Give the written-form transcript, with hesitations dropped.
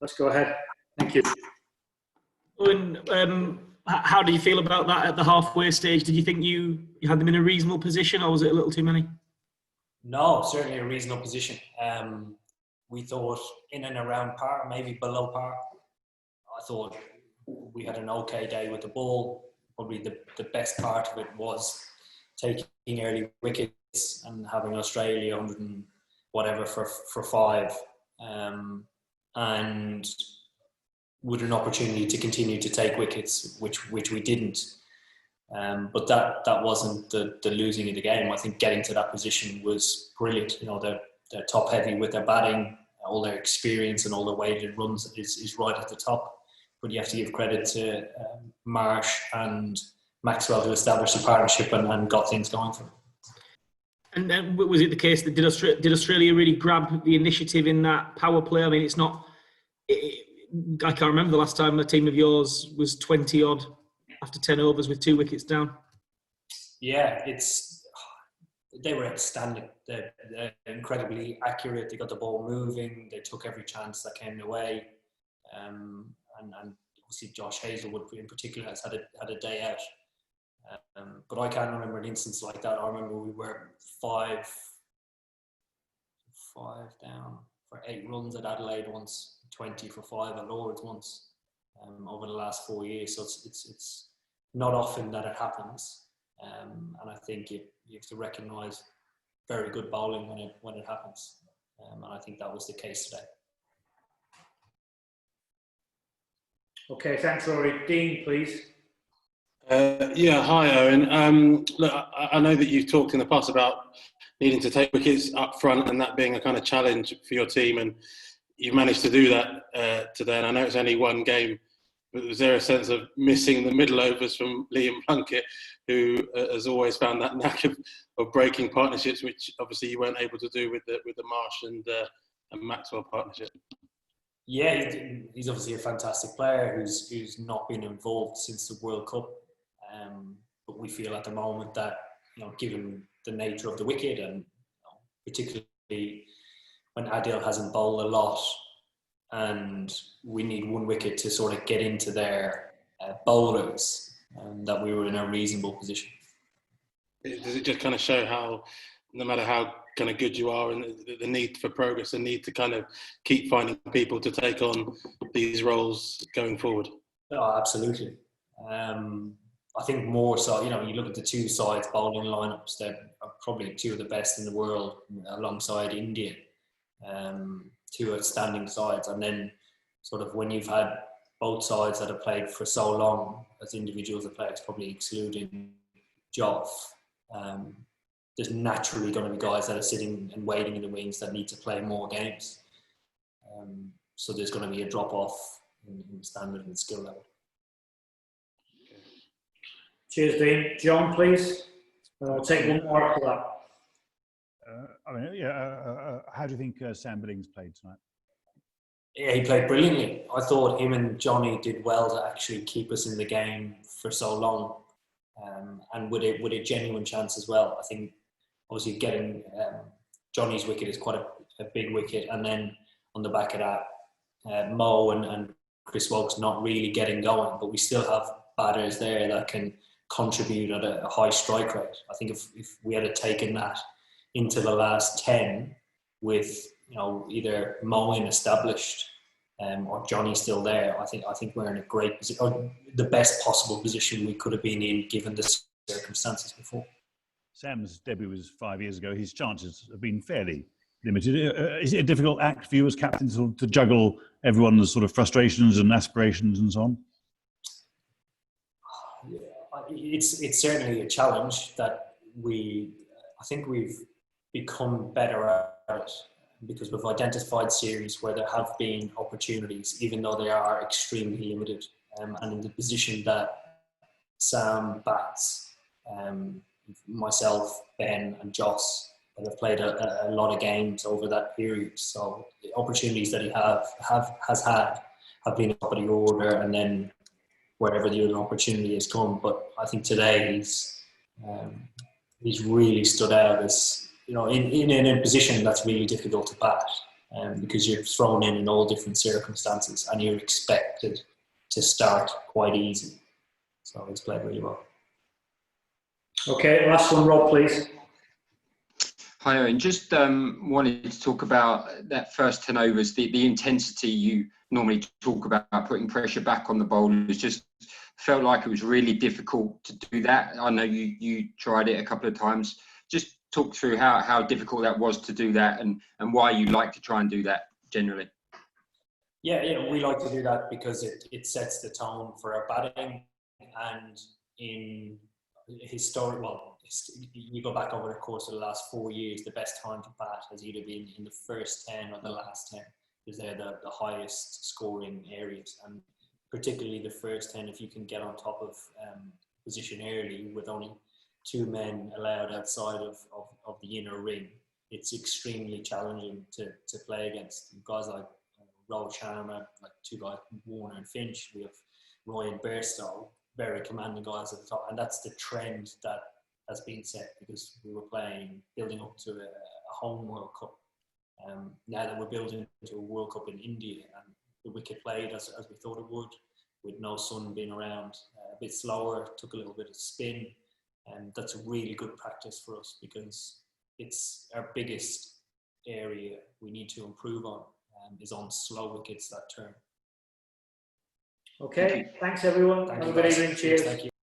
Let's go ahead. Thank you. Eoin, how do you feel about that at the halfway stage? Did you think you had them in a reasonable position, or was it a little too many? No, certainly a reasonable position. We thought in and around par, maybe below par. I thought we had an okay day with the ball. Probably the best part of it was taking early wickets and having Australia 100 and whatever for 5. And with an opportunity to continue to take wickets, which we didn't. But that wasn't the losing of the game. I think getting to that position was brilliant. You know, they're top heavy with their batting, all their experience and all the weighted runs is right at the top. But you have to give credit to Marsh and Maxwell to establish the partnership and got things going for them. And then was it the case that did Australia really grab the initiative in that power play? I mean, it's not. I can't remember the last time a team of yours was 20 odd after 10 overs with 2 wickets down. Yeah, they were outstanding. They're incredibly accurate. They got the ball moving. They took every chance that came their way. And obviously Josh Hazlewood in particular has had a day out. But I can't remember an instance like that. I remember we were 5 down for 8 runs at Adelaide once, 20 for 5 at Lords once over the last 4 years. So it's not often that it happens. And I think you have to recognise very good bowling when it happens. And I think that was the case today. Okay, thanks, Rory. Dean, please. Yeah, hi, Eoin. Look, I know that you've talked in the past about needing to take wickets up front and that being a kind of challenge for your team, and you managed to do that today. And I know it's only one game, but was there a sense of missing the middle overs from Liam Plunkett, who has always found that knack of breaking partnerships, which obviously you weren't able to do with the Marsh and Maxwell partnership? Yeah, he's obviously a fantastic player who's not been involved since the World Cup. But we feel at the moment that, you know, given the nature of the wicket and particularly when Adil hasn't bowled a lot and we need 1 wicket to sort of get into their bowlers, that we were in a reasonable position. Does it just kind of show how, no matter how kind of good you are and the need for progress, the need to kind of keep finding people to take on these roles going forward? Oh, absolutely. I think more so, you know, you look at the 2 sides bowling lineups, they're probably 2 of the best in the world alongside India. 2 outstanding sides. And then sort of when you've had both sides that have played for so long as individuals of players, probably excluding Joff, there's naturally going to be guys that are sitting and waiting in the wings that need to play more games. So there's going to be a drop-off in standard and skill level. Cheers, Dean. John, please. I'll take one more after that. How do you think Sam Billings played tonight? Yeah, he played brilliantly. I thought him and Johnny did well to actually keep us in the game for so long, and with a genuine chance as well. I think obviously getting Johnny's wicket is quite a big wicket, and then on the back of that, Mo and Chris Woakes not really getting going, but we still have batters there that can contribute at a high strike rate. I think if we had taken that into the last 10 with, you know, either Moeen established or Johnny still there, I think we're in a great position, or the best possible position we could have been in given the circumstances before. Sam's debut was 5 years ago. His chances have been fairly limited. Is it a difficult act for you as captain to juggle everyone's sort of frustrations and aspirations and so on? It's certainly a challenge that I think we've become better at it, because we've identified series where there have been opportunities, even though they are extremely limited. And in the position that Sam bats, myself, Ben and Joss that have played a lot of games over that period. So the opportunities that he has had have been top of the order, and then wherever the other opportunity has come. But I think today he's really stood out as, you know, in a position that's really difficult to bat. because you're thrown in all different circumstances and you're expected to start quite easy. So he's played really well. Okay, last one, Rob, please. Hi, Owen. Just wanted to talk about that first turnovers, the intensity you normally talk about, putting pressure back on the bowlers. Just felt like it was really difficult to do that. I know you tried it a couple of times. Just talk through how difficult that was to do that and why you like to try and do that generally. Yeah, we like to do that because it sets the tone for our batting, and in historic, well, you go back over the course of the last 4 years, the best time to bat has either been in the first 10 or the last 10, because they're the highest scoring areas, and particularly the first 10, if you can get on top of position early with only 2 men allowed outside of the inner ring, it's extremely challenging to play against guys like Rohit Sharma, like 2 guys, Warner and Finch. We have Roy and Bairstow, very commanding guys at the top, and that's the trend that has been set because we were building up to a home World Cup. Now that we're building into a World Cup in India, and the wicket played as we thought it would, with no sun being around, a bit slower, took a little bit of spin, and that's a really good practice for us because it's our biggest area we need to improve on, is on slow wickets that turn. Okay, thanks everyone. Thank Have a you, good guys. evening. Cheers. Thank you.